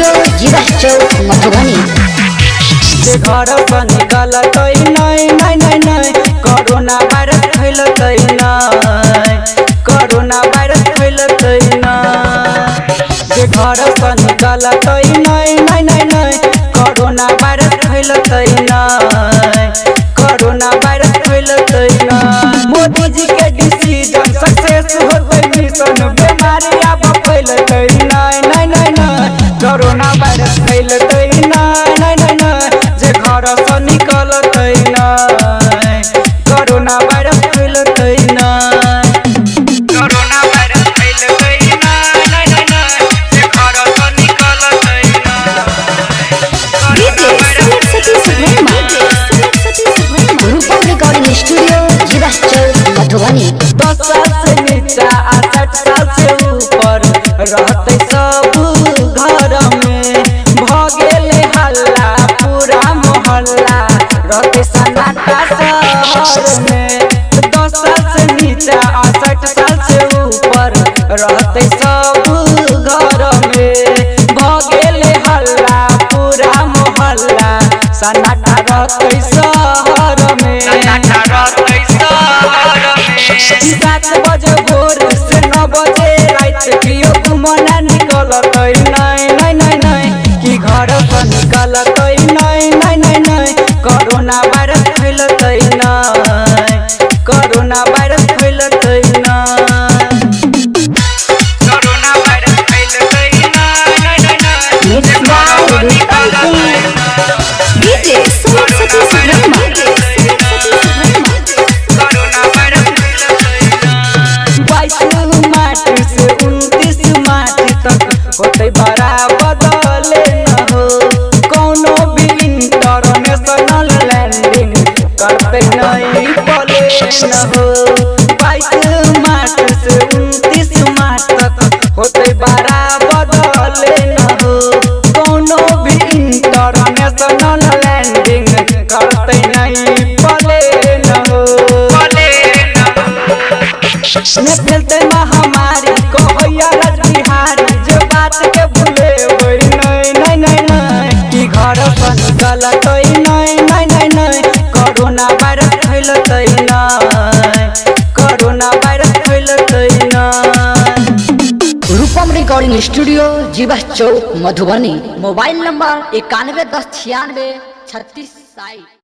Studio जीवा चौक मधुबनी। घर से निकल नहीं कोरोना वायरस फैल कोरोना वायरस फैल घर से निकल नहीं कोरोना वायरस फैल कोरोना वायरस फैल मोदी जी के डिसीजन सक्सेस होते मिशन बीमारी अब फैल नहीं कोरोना वायरस फैल जे घर से निकल कोरोना वायरस फैल कोरोना वायरस फैल जे घर से निकल रूपम रिकॉर्डिंग स्टूडियो जीवा चौक मधुबनी। 10 साल से नीचा 60 साल से ऊपर रहते सब घर में भगेले हल्ला पूरा मोहल्ला रहते सन्नाटा शहर में। 10 साल से नीचा 60 साल से ऊपर रहते सब घर में भगेले हल्ला पूरा मोहल्ला सन्नाटा रहते शहर में। 7 बजे भोर से 9 बजे रात कियो घुमना निकल नहीं कि घर से निकल नहीं कोरोना वायरस फैल कोरोना वायरस फैल कोरोना वायरस फैल होते बड़ा बदले न हो कोनो भी इंटरनेशनल लैंडिंग करते नहीं बोले न हो। 22 मार्च से 29 मार्च तक होते बड़ा बदले न हो कोनो भी इंटरनेशनल लैंडिंग करते नहीं बोले न हो। ने फैलते महामारी कहैया राजबिहारी जो बात के भूले नहीं कि घर से निकल नहीं कोरोना वायरस फैल कोरोना वायरस फैल रूपम रिकॉर्डिंग स्टूडियो जीवा चौक मधुबनी। Mobile number 91109636।